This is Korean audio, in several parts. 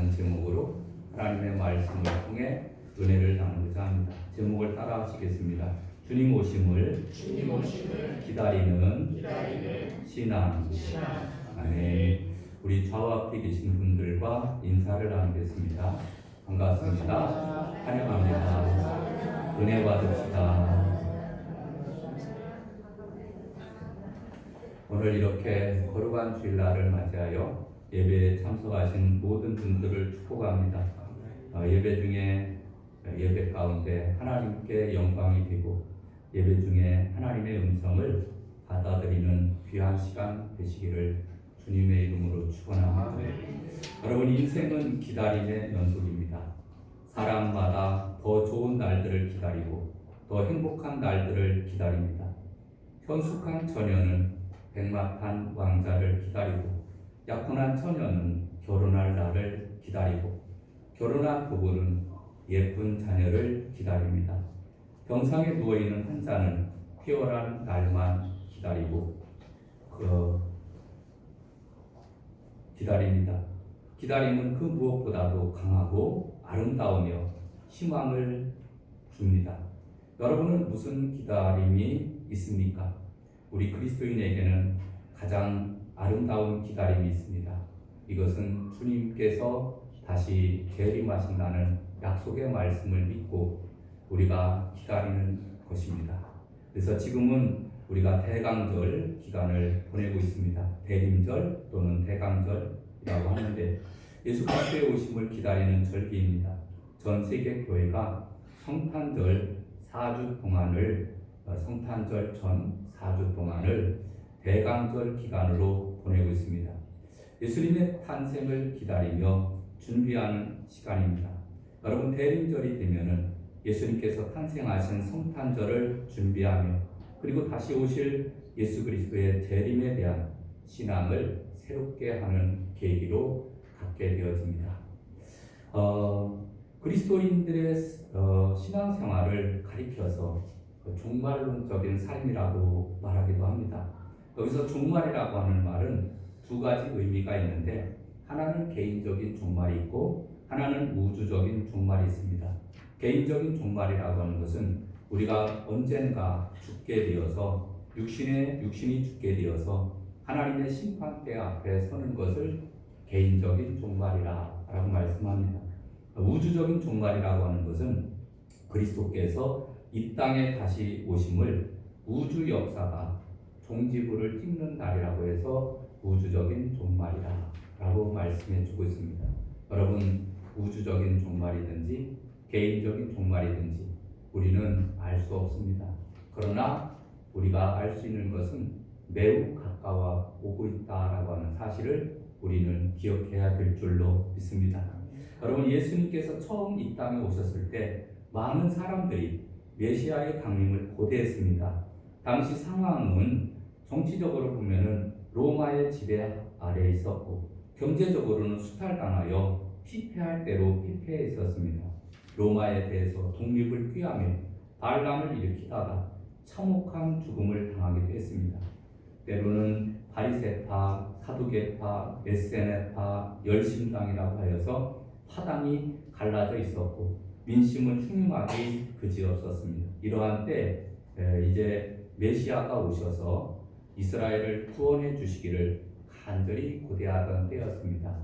라는 제목으로 하나님의 말씀을 통해 은혜를 나누고자 합니다. 제목을 따라 하시겠습니다. 주님 오심을 기다리는 신앙. 아멘. 우리 좌우 앞에 계신 분들과 인사를 나누겠습니다. 반갑습니다. 환영합니다. 은혜 받읍시다. 오늘 이렇게 거룩한 주일날을 맞이하여 예배에 참석하신 모든 분들을 축복합니다. 예배 중에 예배 가운데 하나님께 영광이 되고 예배 중에 하나님의 음성을 받아들이는 귀한 시간 되시기를 주님의 이름으로 축원합니다. 여러분, 인생은 기다림의 연속입니다. 사람마다 더 좋은 날들을 기다리고 더 행복한 날들을 기다립니다. 현숙한 처녀는 백마탄 왕자를 기다리고 약혼한 처녀는 결혼할 날을 기다리고 결혼한 부부는 예쁜 자녀를 기다립니다. 병상에 누워있는 환자는 쾌활한 날만 기다리고 기다립니다. 기다림은 그 무엇보다도 강하고 아름다우며 희망을 줍니다. 여러분은 무슨 기다림이 있습니까? 우리 그리스도인에게는 가장 아름다운 기다림이 있습니다. 이것은 주님께서 다시 재림하신다는 약속의 말씀을 믿고 우리가 기다리는 것입니다. 그래서 지금은 우리가 대강절 기간을 보내고 있습니다. 대림절 또는 대강절이라고 하는데 예수 그리스도의 오심을 기다리는 절기입니다. 전 세계 교회가 성탄절 4주 동안을 성탄절 전 4주 동안을 대강절 기간으로 보내고 있습니다. 예수님의 탄생을 기다리며 준비하는 시간입니다. 여러분, 대림절이 되면은 예수님께서 탄생하신 성탄절을 준비하며 그리고 다시 오실 예수 그리스도의 재림에 대한 신앙을 새롭게 하는 계기로 갖게 되어집니다. 그리스도인들의 신앙생활을 가리켜서 종말론적인 삶이라고 말하기도 합니다. 여기서 종말이라고 하는 말은 두 가지 의미가 있는데 하나는 개인적인 종말이 있고 하나는 우주적인 종말이 있습니다. 개인적인 종말이라고 하는 것은 우리가 언젠가 죽게 되어서 육신이 죽게 되어서 하나님의 심판대 앞에 서는 것을 개인적인 종말이라고 말씀합니다. 우주적인 종말이라고 하는 것은 그리스도께서 이 땅에 다시 오심을 우주 역사가 종지부를 찍는 날이라고 해서 우주적인 종말이라고 말씀해 주고 있습니다. 여러분, 우주적인 종말이든지 개인적인 종말이든지 우리는 알 수 없습니다. 그러나 우리가 알 수 있는 것은 매우 가까워 오고 있다라고 하는 사실을 우리는 기억해야 될 줄로 믿습니다. 여러분, 예수님께서 처음 이 땅에 오셨을 때 많은 사람들이 메시아의 강림을 고대했습니다. 당시 상황은 정치적으로 보면은 로마의 지배 아래에 있었고 경제적으로는 수탈당하여 피폐할 대로 피폐해 있었습니다. 로마에 대해서 독립을 꾀하며 반란을 일으키다가 참혹한 죽음을 당하기도 했습니다. 때로는 바리새파, 사두개파, 에세네파, 열심당이라고 하여서 파당이 갈라져 있었고 민심은 흉흉하기 그지없었습니다. 이러한 때 이제 메시아가 오셔서 이스라엘을 구원해 주시기를 간절히 고대하던 때였습니다.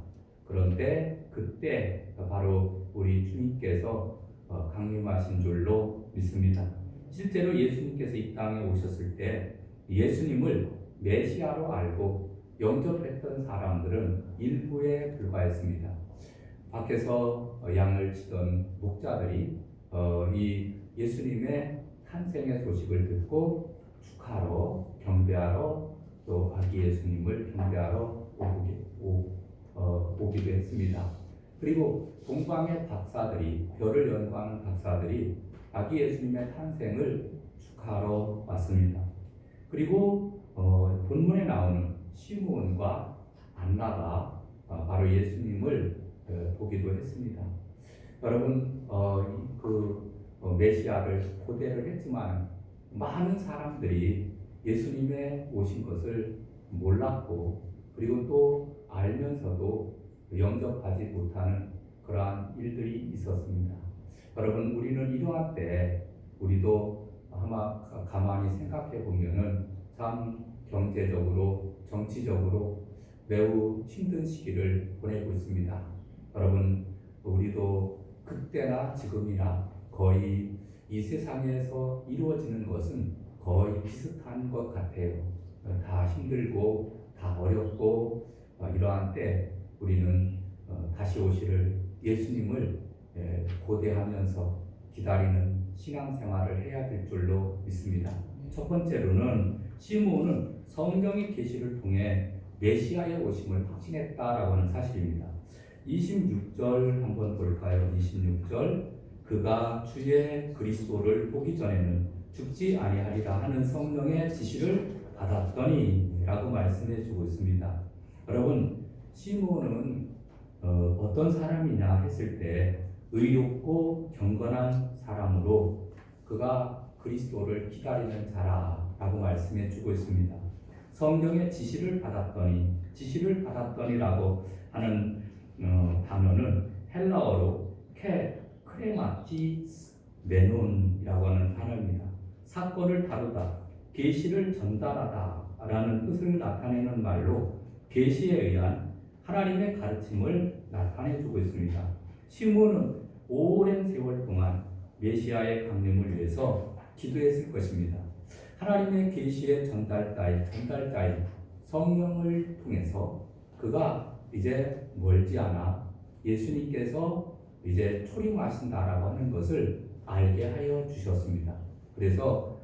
그런데 그때 바로 우리 주님께서 강림하신 줄로 믿습니다. 실제로 예수님께서 이 땅에 오셨을 때 예수님을 메시아로 알고 영접했던 사람들은 일부에 불과했습니다. 밖에서 양을 치던 목자들이 이 예수님의 탄생의 소식을 듣고 축하하러 경배하러 또 아기 예수님을 경배하러 오기도 했습니다. 그리고 동방의 박사들이 별을 연구하는 박사들이 아기 예수님의 탄생을 축하하러 왔습니다. 그리고 본문에 나오는 시므온과 안나가 바로 예수님을 보기도 했습니다. 여러분, 메시아를 고대를 했지만 많은 사람들이 예수님의 오신 것을 몰랐고 그리고 또 알면서도 영접하지 못하는 그러한 일들이 있었습니다. 여러분, 우리는 이러한 때 우리도 아마 가만히 생각해 보면은 참 경제적으로, 정치적으로 매우 힘든 시기를 보내고 있습니다. 여러분, 우리도 그때나 지금이나 거의 이 세상에서 이루어지는 것은 거의 비슷한 것 같아요. 다 힘들고 다 어렵고 이러한 때 우리는 다시 오실 예수님을 고대하면서 기다리는 신앙생활을 해야 될 줄로 믿습니다. 첫 번째로는 시므온은 성경의 계시를 통해 메시아의 오심을 확신했다라고 하는 사실입니다. 26절 한번 볼까요? 26절, 그가 주의 그리스도를 보기 전에는 죽지 아니하리라 하는 성령의 지시를 받았더니 라고 말씀해 주고 있습니다. 여러분, 시므온은 어떤 사람이냐 했을 때 의롭고 경건한 사람으로 그가 그리스도를 기다리는 자라라고 말씀해 주고 있습니다. 성경의 지시를 받았더니라고 하는 단어는 헬라어로 크레마티스 메논이라고 하는 단어입니다. 사건을 다루다, 계시를 전달하다라는 뜻을 나타내는 말로 계시에 의한 하나님의 가르침을 나타내주고 있습니다. 시므온은 오랜 세월 동안 메시아의 강림을 위해서 기도했을 것입니다. 하나님의 계시의 전달자인 성령을 통해서 그가 이제 멀지 않아 예수님께서 이제 초림하신다라고 하는 것을 알게 하여 주셨습니다. 그래서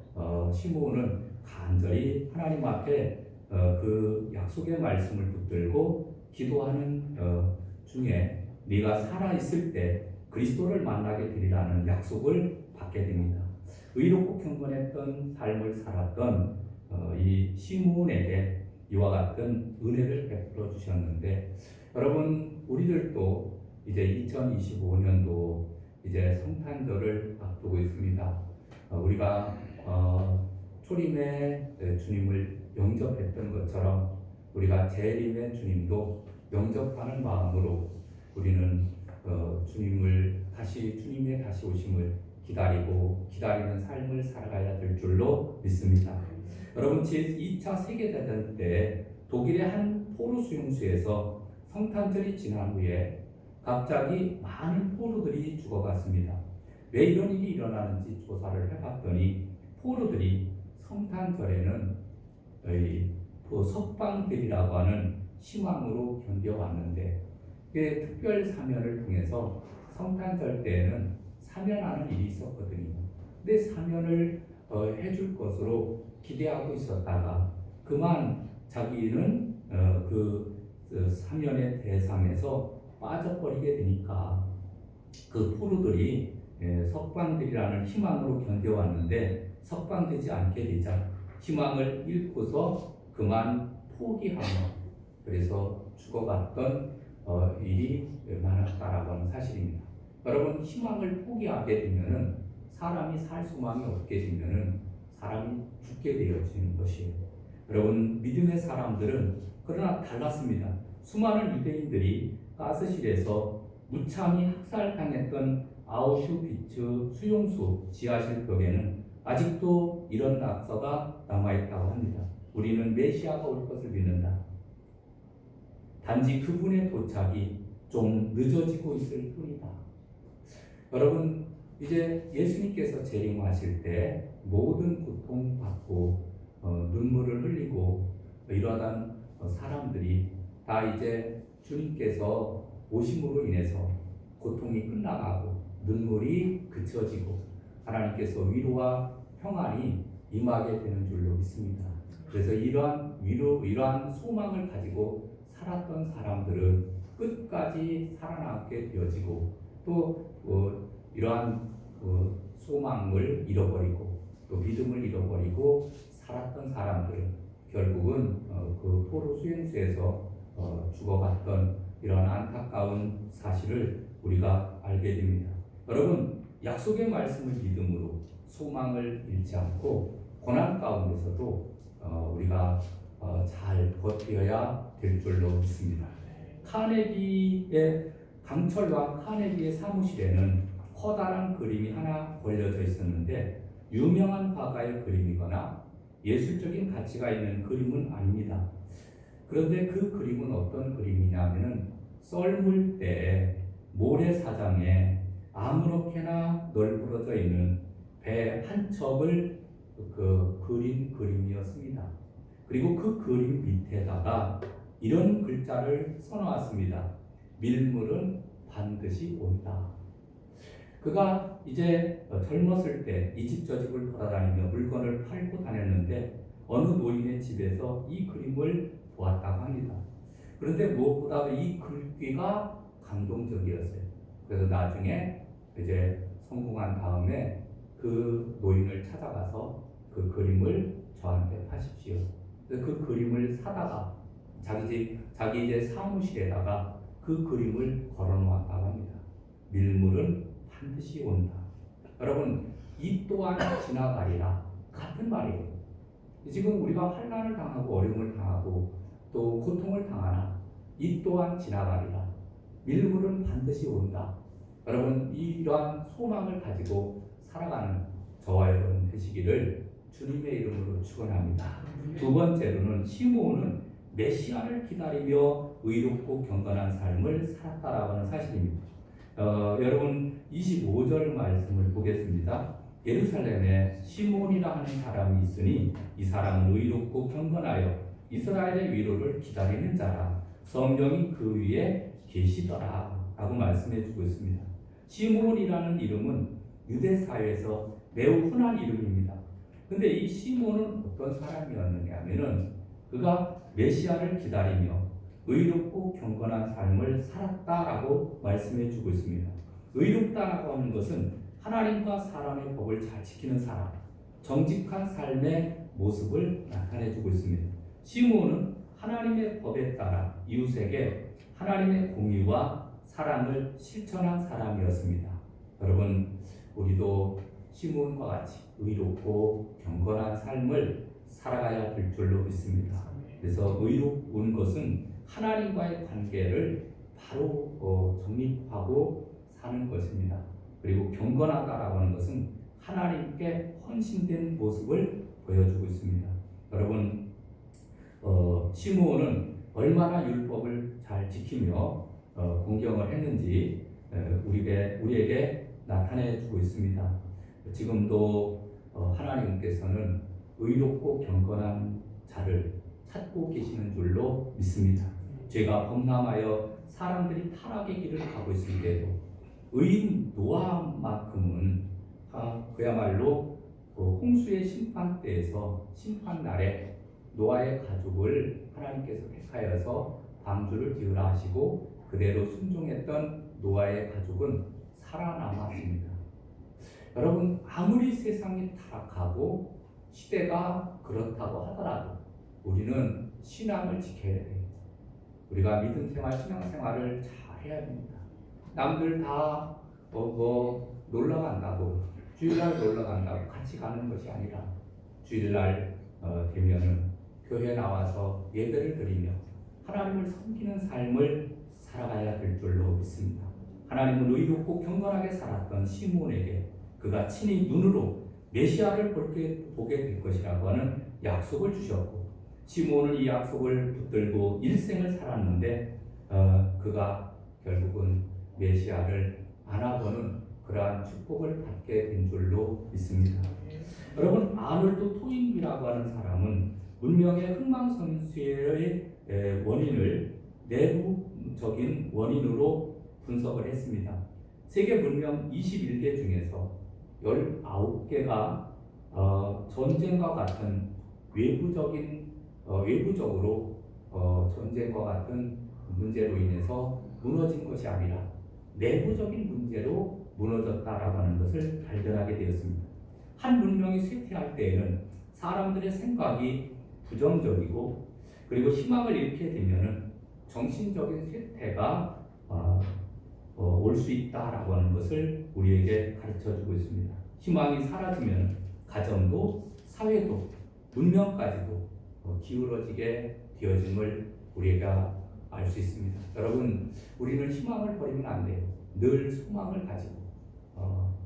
시므온은 간절히 하나님 앞에 그 약속의 말씀을 붙들고 기도하는 중에 네가 살아있을 때 그리스도를 만나게 되리라는 약속을 받게 됩니다. 의롭고 경건했던 삶을 살았던 이 시므온에게 이와 같은 은혜를 베풀어 주셨는데, 여러분, 우리들도 이제 2025년도 이제 성탄절을 앞두고 있습니다. 우리가 초림의 주님을 영접했던 것처럼 우리가 재림의 주님도 영접하는 마음으로 우리는 주님의 다시 오심을 기다리는 삶을 살아가야 될 줄로 믿습니다. 여러분, 제2차 세계대전 때 독일의 한 포로 수용소에서 성탄절이 지난 후에 갑자기 많은 포로들이 죽어갔습니다. 왜 이런 일이 일어나는지 조사를 해봤더니 포로들이 성탄절에는 석방되리라고 하는 희망으로 견뎌왔는데, 특별 사면을 통해서 성탄절 때에는 사면하는 일이 있었거든요. 근데 사면을 해줄 것으로 기대하고 있었다가 그만 자기는 그 사면의 대상에서 빠져버리게 되니까 그 포로들이 석방되리라는 희망으로 견뎌왔는데 석방되지 않게 되자 희망을 잃고서 그만 포기하며 그래서 죽어갔던 일이 많았다라고 하는 사실입니다. 여러분, 희망을 포기하게 되면은 사람이 살 수만이 없게 되면은 사람이 죽게 되어지는 것이에요. 여러분, 믿음의 사람들은 그러나 달랐습니다. 수많은 유대인들이 가스실에서 무참히 학살당했던 아우슈비츠 수용소 지하실 벽에는 아직도 이런 낙서가 남아있다고 합니다. 우리는 메시아가 올 것을 믿는다. 단지 그분의 도착이 좀 늦어지고 있을 뿐이다. 여러분, 이제 예수님께서 재림하실 때 모든 고통받고 눈물을 흘리고 이러한 사람들이 다 이제 주님께서 오심으로 인해서 고통이 끝나가고 눈물이 그쳐지고 하나님께서 위로와 평안이 임하게 되는 줄로 믿습니다. 그래서 이러한 소망을 가지고 살았던 사람들은 끝까지 살아남게 되어지고 또 이러한 소망을 잃어버리고 또 믿음을 잃어버리고 살았던 사람들은 결국은 그 포로 수용소에서 죽어갔던 이런 안타까운 사실을 우리가 알게 됩니다. 여러분, 약속의 말씀을 믿음으로 소망을 잃지 않고 고난 가운데서도 우리가 잘 버텨야 될 줄로 믿습니다. 카네기의 강철과 카네기의 사무실에는 커다란 그림이 하나 걸려져 있었는데 유명한 화가의 그림이거나 예술적인 가치가 있는 그림은 아닙니다. 그런데 그 그림은 어떤 그림이냐면은 썰물 때 모래사장에 아무렇게나 널브러져 있는 배 한 척을 그린 그림이었습니다. 그리고 그 그림 밑에다가 이런 글자를 써놓았습니다. 밀물은 반드시 온다. 그가 이제 젊었을 때 이 집 저 집을 돌아다니며 물건을 팔고 다녔는데 어느 노인의 집에서 이 그림을 보았다고 합니다. 그런데 무엇보다도 이 글귀가 감동적이었어요. 그래서 나중에 이제 성공한 다음에 그 노인을 찾아가서 그 그림을 저한테 파십시오. 그래서 그 그림을 사다가 자기 이제 사무실에다가 그 그림을 걸어놓았다고 합니다. 밀물은 반드시 온다. 여러분, 이 또한 지나가리라. 같은 말이에요. 지금 우리가 환난을 당하고 어려움을 당하고 또 고통을 당하나 이 또한 지나가리라. 밀물은 반드시 온다. 여러분, 이러한 소망을 가지고 살아가는 저와 여러분 되시기를 주님의 이름으로 축원합니다. 두 번째로는 시므온은 메시아를 기다리며 의롭고 경건한 삶을 살았다라고 하는 사실입니다. 여러분 25절 말씀을 보겠습니다. 예루살렘에 시므온이라 하는 사람이 있으니 이 사람은 의롭고 경건하여 이스라엘의 위로를 기다리는 자라. 성경이 그 위에 계시더라 라고 말씀해 주고 있습니다. 시므온이라는 이름은 유대 사회에서 매우 흔한 이름입니다. 근데 이 시므온은 어떤 사람이었느냐 하면은 그가 메시아를 기다리며 의롭고 경건한 삶을 살았다라고 말씀해 주고 있습니다. 의롭다라고 하는 것은 하나님과 사람의 법을 잘 지키는 사람, 정직한 삶의 모습을 나타내 주고 있습니다. 시므온은 하나님의 법에 따라 이웃에게 하나님의 공의와 사랑을 실천한 사람이었습니다. 여러분, 우리도 시므온과 같이 의롭고 경건한 삶을 살아가야 될 줄로 믿습니다. 그래서 의로운 것은 하나님과의 관계를 바로 정립하고 사는 것입니다. 그리고 경건하다라고 하는 것은 하나님께 헌신된 모습을 보여주고 있습니다. 여러분, 시므온은 얼마나 율법을 잘 지키며 공경을 했는지 우리에게 나타내주고 있습니다. 지금도 하나님께서는 의롭고 경건한 자를 찾고 계시는 줄로 믿습니다. 죄가 범람하여 사람들이 타락의 길을 가고 있을 때도 의인 노아만큼은 그야말로 홍수의 심판 때에서 심판 날에 노아의 가족을 하나님께서 택하여서 방주를 지으라 하시고 그대로 순종했던 노아의 가족은 살아남았습니다. 여러분, 아무리 세상이 타락하고 시대가 그렇다고 하더라도 우리는 신앙을 지켜야 돼요. 우리가 믿음 생활, 신앙 생활을 잘 해야 됩니다. 남들 다 놀러 간다고, 주일날 놀러 간다고 같이 가는 것이 아니라 주일날 되면은 교회에 나와서 예배를 드리며 하나님을 섬기는 삶을 살아가야 될 줄로 믿습니다. 하나님은 의롭고 경건하게 살았던 시므온에게 그가 친히 눈으로 메시아를 보게 될 것이라고 하는 약속을 주셨고 시므온은 이 약속을 붙들고 일생을 살았는데 그가 결국은 메시아를 안아보는 그러한 축복을 받게 된 줄로 믿습니다. 여러분, 아놀드 토인비라고 하는 사람은 문명의 흥망성쇠의 원인을 내부적인 원인으로 분석을 했습니다. 세계 문명 21개 중에서 19개가 전쟁과 같은 외부적으로 전쟁과 같은 문제로 인해서 무너진 것이 아니라 내부적인 문제로 무너졌다라고 하는 것을 발견하게 되었습니다. 한 문명이 쇠퇴할 때에는 사람들의 생각이 부정적이고 그리고 희망을 잃게 되면은 정신적인 쇠퇴가 올 수 있다라고 하는 것을 우리에게 가르쳐주고 있습니다. 희망이 사라지면 가정도 사회도 문명까지도 기울어지게 되어짐을 우리가 알 수 있습니다. 여러분, 우리는 희망을 버리면 안 돼요. 늘 소망을 가지고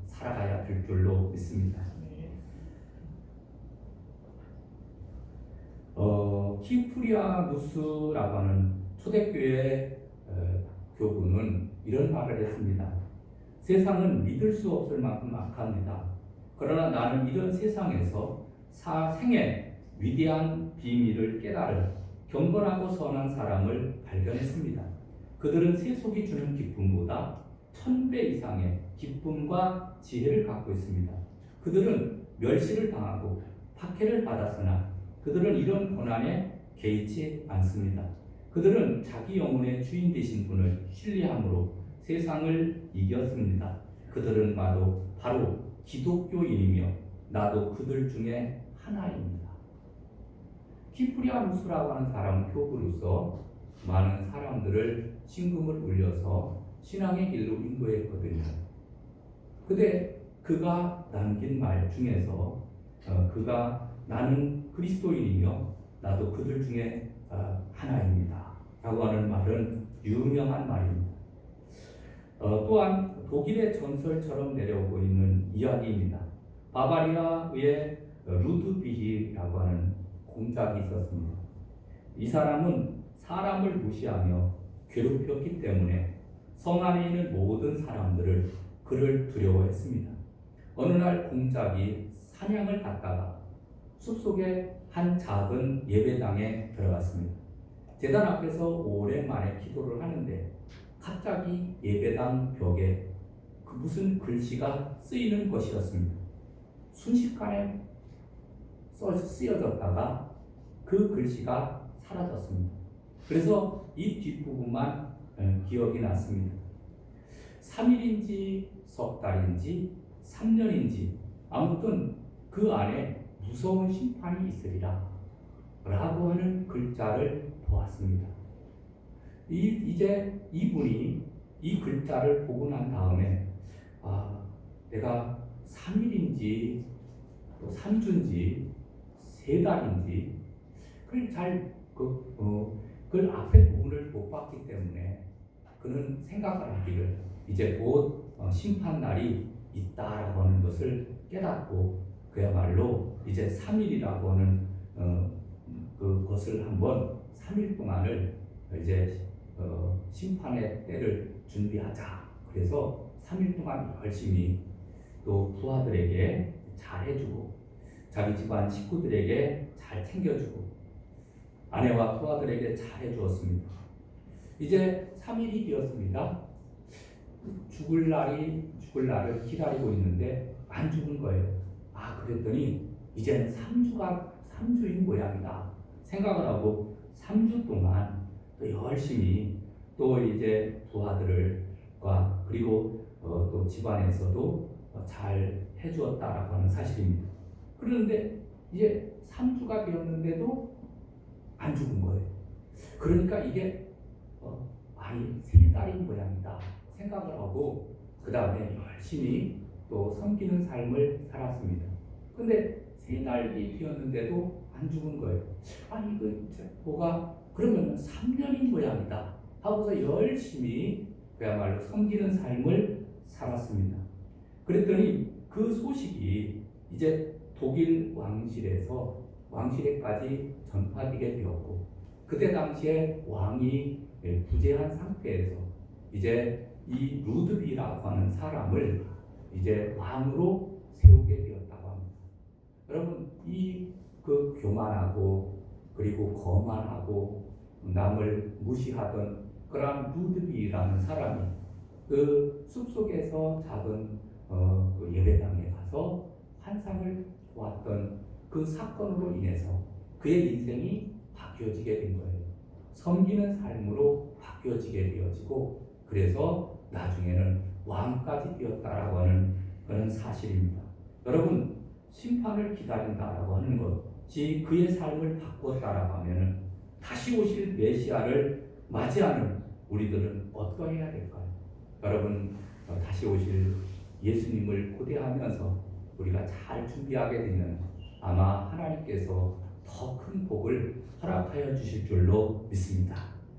살아가야 될 줄로 믿습니다. 키프리아누스라고 하는 초대교회 교부는 이런 말을 했습니다. 세상은 믿을 수 없을 만큼 악합니다. 그러나 나는 이런 세상에서 생의 위대한 비밀을 깨달은 경건하고 선한 사람을 발견했습니다. 그들은 세속이 주는 기쁨보다 1000배 이상의 기쁨과 지혜를 갖고 있습니다. 그들은 멸시를 당하고 박해를 받았으나 그들은 이런 고난에 개의치 않습니다. 그들은 자기 영혼의 주인 되신 분을 신뢰함으로 세상을 이겼습니다. 그들은 바로 기독교인이며 나도 그들 중에 하나입니다. 키프리아누스라고 하는 사람은 교부로서 많은 사람들을 신금을 울려서 신앙의 길로 인도했거든요. 근데 그가 남긴 말 중에서 그가 나는 그리스도인이며 나도 그들 중에 하나입니다 라고 하는 말은 유명한 말입니다. 또한 독일의 전설처럼 내려오고 있는 이야기입니다. 바바리아의 루드비히라고 하는 공작이 있었습니다. 이 사람은 사람을 무시하며 괴롭혔기 때문에 성 안에 있는 모든 사람들을 그를 두려워했습니다. 어느 날 공작이 사냥을 갔다가 숲속의 한 작은 예배당에 들어갔습니다. 제단 앞에서 오랜만에 기도를 하는데 갑자기 예배당 벽에 무슨 글씨가 쓰이는 것이었습니다. 순식간에 쓰여졌다가 그 글씨가 사라졌습니다. 그래서 이 뒷부분만 기억이 났습니다. 3일인지 석 달인지 3년인지 아무튼 그 안에 무서운 심판이 있으리라 라고 하는 글자를 보았습니다. 이제 이분이 이 글자를 보고 난 다음에 내가 3일인지 또 3주인지 3달인지 그걸 앞에 부분을 못 봤기 때문에 그는 생각을 하기를 이제 곧 심판 날이 있다라고 하는 것을 깨닫고 그야말로 이제 3일이라고 하는 그것을 한번 3일 동안을 이제 심판의 때를 준비하자. 그래서 3일 동안 열심히 또 부하들에게 잘 해주고 자기 집안 식구들에게 잘 챙겨주고 아내와 부하들에게 잘 해주었습니다. 이제 3일이 되었습니다. 죽을 날을 기다리고 있는데 안 죽은 거예요. 그랬더니 이제는 3주인 모양이다 생각을 하고 3주 동안 또 열심히 또 이제 부하들과 그리고 또 집안에서도 잘 해주었다라고 하는 사실입니다. 그런데 이제 3주가 되었는데도 안 죽은 거예요. 그러니까 이게 3달인 모양이다 생각을 하고 그 다음에 열심히 또 섬기는 삶을 살았습니다. 근데 3달이 되었는데도 안 죽은 거예요. 그러면 3년인 모양이다 하고서 열심히 그야말로 섬기는 삶을 살았습니다. 그랬더니 그 소식이 이제 독일 왕실에까지 전파되게 되었고 그때 당시에 왕이 부재한 상태에서 이제 이 루드비라고 하는 사람을 이제 왕으로 세우게 되었다고 합니다. 여러분 그 교만하고 그리고 거만하고 남을 무시하던 그런 루드비라는 사람이 그 숲속에서 작은 그 예배당에 가서 환상을 보았던 그 사건으로 인해서 그의 인생이 바뀌어지게 된 거예요. 섬기는 삶으로 바뀌어지게 되어지고 그래서 나중에는 왕까지 되었다라고 하는 그런 사실입니다. 여러분 심판을 기다린다라고 하는 것이 그의 삶을 바꾸었다라고 하면 다시 오실 메시아를 맞이하는 우리들은 어떠해야 될까요? 여러분 다시 오실 예수님을 고대하면서 우리가 잘 준비하게 되면 아마 하나님께서 더 큰 복을 허락하여 주실 줄로 믿습니다.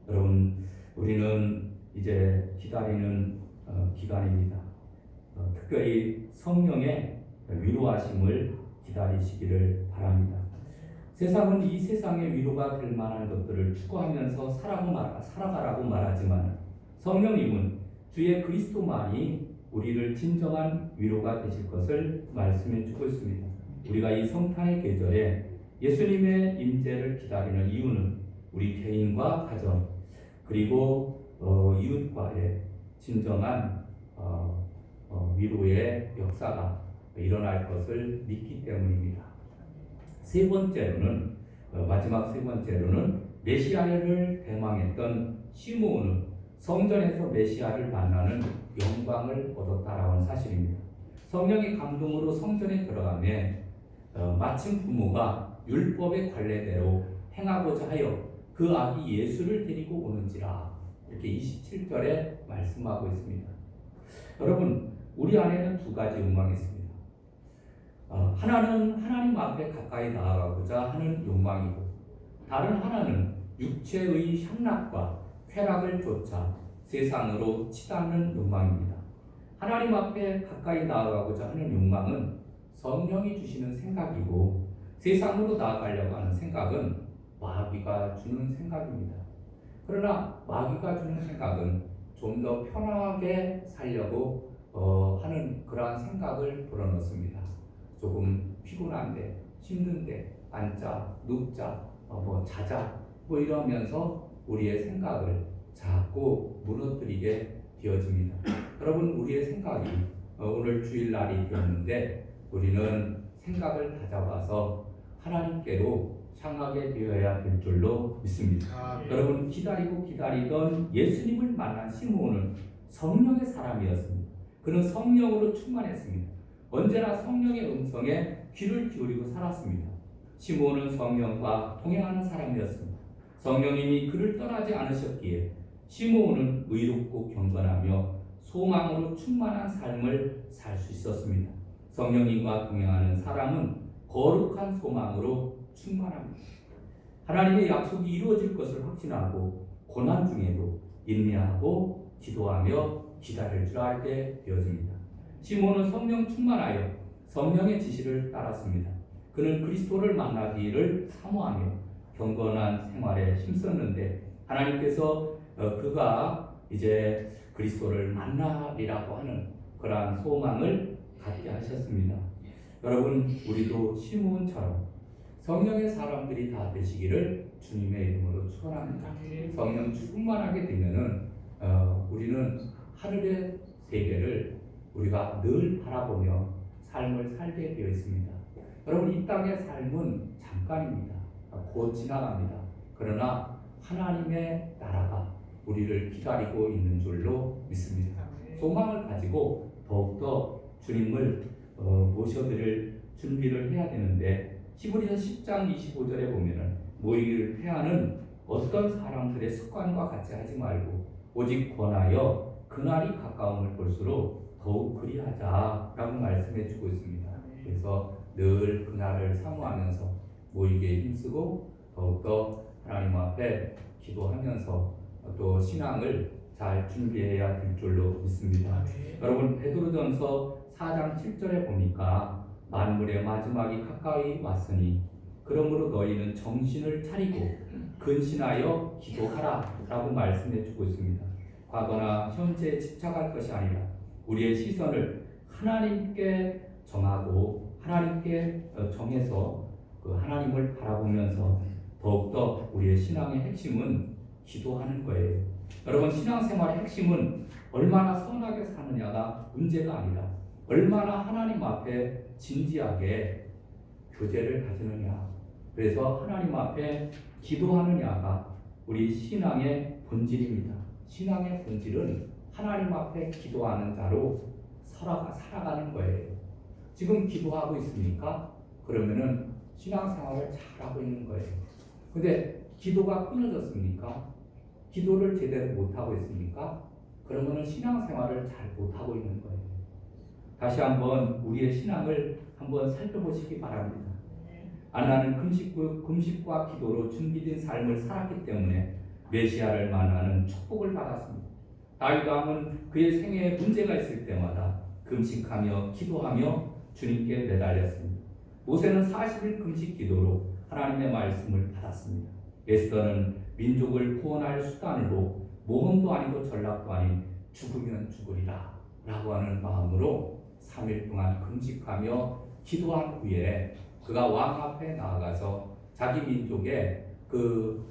여러분, 우리는 이제 기다리는 기간입니다. 특별히 성령의 위로하심을 기다리시기를 바랍니다. 세상은 이 세상의 위로가 될 만한 것들을 추구하면서 살아가라고 말하지만 성령님은 주의 그리스도만이 우리를 진정한 위로가 되실 것을 말씀해 주고 있습니다. 우리가 이 성탄의 계절에 예수님의 임재를 기다리는 이유는 우리 개인과 가정 그리고 이웃과의 진정한 위로의 역사가 일어날 것을 믿기 때문입니다. 세 번째로는 마지막 세 번째로는 메시아를 대망했던 시므온은 성전에서 메시아를 만나는 영광을 얻었다라는 사실입니다. 성령의 감동으로 성전에 들어가며 마침 부모가 율법의 관례대로 행하고자 하여 그 아기 예수를 데리고 오는지라 이렇게 27절에 말씀하고 있습니다. 여러분, 우리 안에는 두 가지 욕망이 있습니다. 하나는 하나님 앞에 가까이 나아가고자 하는 욕망이고 다른 하나는 육체의 향락과 쾌락을 쫓아 세상으로 치닫는 욕망입니다. 하나님 앞에 가까이 나아가고자 하는 욕망은 성령이 주시는 생각이고 세상으로 나아가려고 하는 생각은 마귀가 주는 생각입니다. 그러나 마귀가 주는 생각은 좀 더 편하게 살려고 하는 그러한 생각을 불어넣습니다. 조금 피곤한데, 힘든데, 앉자, 눕자, 자자, 이러면서 우리의 생각을 자꾸 무너뜨리게 되어집니다. 여러분, 우리의 생각이 오늘 주일날이 되었는데 우리는 생각을 다잡아서 하나님께로 향하게 되어야 될 줄로 믿습니다. 여러분, 기다리던 예수님을 만난 시므온은 성령의 사람이었습니다. 그는 성령으로 충만했습니다. 언제나 성령의 음성에 귀를 기울이고 살았습니다. 시므온은 성령과 동행하는 사람이었습니다. 성령님이 그를 떠나지 않으셨기에 시므온은 의롭고 경건하며 소망으로 충만한 삶을 살 수 있었습니다. 성령님과 동행하는 사람은 거룩한 소망으로 충만합니다. 하나님의 약속이 이루어질 것을 확신하고 고난 중에도 인내하고 기도하며 기다릴 줄 알게 되어집니다. 시몬은 성령 충만하여 성령의 지시를 따랐습니다. 그는 그리스도를 만나기를 사모하며 경건한 생활에 힘썼는데 하나님께서 그가 이제 그리스도를 만나리라고 하는 그러한 소망을 갖게 하셨습니다. 여러분, 우리도 시므온처럼 성령의 사람들이 다 되시기를 주님의 이름으로 축원합니다. 성령 충만하게 되면은 우리는 하늘의 세계를 우리가 늘 바라보며 삶을 살게 되어 있습니다. 여러분, 이 땅의 삶은 잠깐입니다. 곧 지나갑니다. 그러나 하나님의 나라가 우리를 기다리고 있는 줄로 믿습니다. 소망을 가지고 더욱더 주님을 모셔드릴 준비를 해야 되는데 히브리서 10장 25절에 보면은 모이기를 패하는 어떤 사람들의 습관과 같이 하지 말고 오직 권하여 그날이 가까움을 볼수록 더욱 그리하자라고 말씀해 주고 있습니다. 그래서 늘 그날을 사모하면서 모이기에 힘쓰고 더욱더 하나님 앞에 기도하면서 또 신앙을 잘 준비해야 될 줄로 믿습니다. 여러분, 베드로전서 4장 7절에 보니까 만물의 마지막이 가까이 왔으니 그러므로 너희는 정신을 차리고 근신하여 기도하라 라고 말씀해 주고 있습니다. 과거나 현재에 집착할 것이 아니라 우리의 시선을 하나님께 정하고 하나님께 정해서 그 하나님을 바라보면서 더욱더 우리의 신앙의 핵심은 기도하는 거예요. 여러분, 신앙생활의 핵심은 얼마나 선하게 사느냐가 문제가 아니라 얼마나 하나님 앞에 진지하게 교제를 가지느냐, 그래서 하나님 앞에 기도하느냐가 우리 신앙의 본질입니다. 신앙의 본질은 하나님 앞에 기도하는 자로 살아가는 거예요. 지금 기도하고 있습니까? 그러면은 신앙생활을 잘하고 있는 거예요. 근데 기도가 끊어졌습니까? 기도를 제대로 못하고 있습니까? 그러면은 신앙생활을 잘 못하고 있는 거예요. 다시 한번 우리의 신앙을 한번 살펴보시기 바랍니다. 나는 금식과 기도로 준비된 삶을 살았기 때문에 메시아를 만나는 축복을 받았습니다. 다윗 왕은 그의 생애에 문제가 있을 때마다 금식하며 기도하며 주님께 매달렸습니다. 모세는 40일 금식 기도로 하나님의 말씀을 받았습니다. 에스더는 민족을 구원할 수단으로 모험도 아니고 전략도 아닌 죽으면 죽으리라 라고 하는 마음으로 3일 동안 금식하며 기도한 후에 그가 왕 앞에 나아가서 자기 민족의 그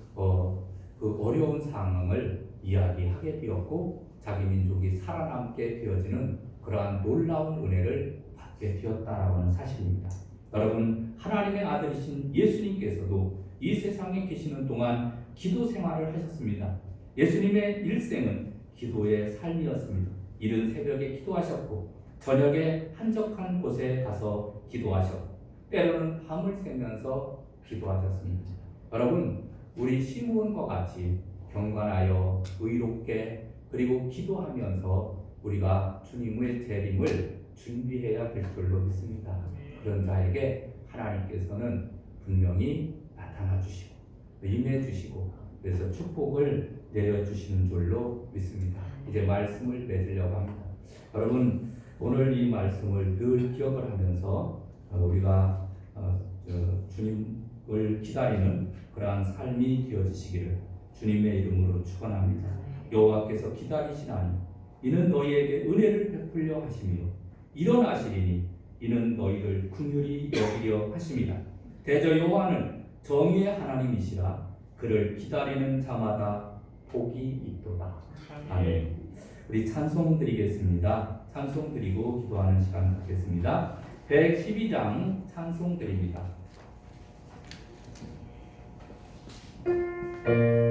어려운 상황을 이야기하게 되었고 자기 민족이 살아남게 되어지는 그러한 놀라운 은혜를 받게 되었다라고 하는 사실입니다. 여러분, 하나님의 아들이신 예수님께서도 이 세상에 계시는 동안 기도 생활을 하셨습니다. 예수님의 일생은 기도의 삶이었습니다. 이른 새벽에 기도하셨고 저녁에 한적한 곳에 가서 기도하셨고 때로는 밤을 새면서 기도하셨습니다. 여러분, 우리 시므온과 같이 경건하여 의롭게 그리고 기도하면서 우리가 주님의 재림을 준비해야 될 줄로 믿습니다. 그런 자에게 하나님께서는 분명히 나타나 주시고 임해 주시고 그래서 축복을 내려주시는 줄로 믿습니다. 이제 말씀을 맺으려고 합니다. 여러분, 오늘 이 말씀을 늘 기억을 하면서 우리가 주님을 기다리는 그러한 삶이 되어지시기를 주님의 이름으로 축원합니다. 여호와께서 기다리시나니 이는 너희에게 은혜를 베풀려 하시며 일어나시리니 이는 너희를 긍휼히 여기려 하심이라. 대저 여호와는 정의의 하나님이시라. 그를 기다리는 자마다 복이 있도다. 아멘. 우리 찬송 드리겠습니다. 찬송 드리고 기도하는 시간 갖겠습니다. 112장 찬송 드립니다. 그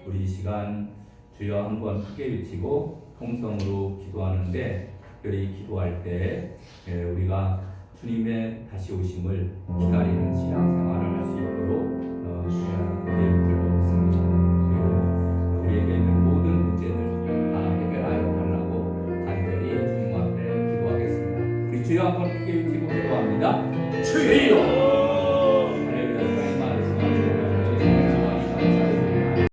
우리 이 시간 주여 한번 크게 외치고 통성으로 기도하는데, 특별히 기도할 때 우리가 주님의 다시 오심을 기다리는 신앙생활을 할 수 있도록 기회를 주셨습니다.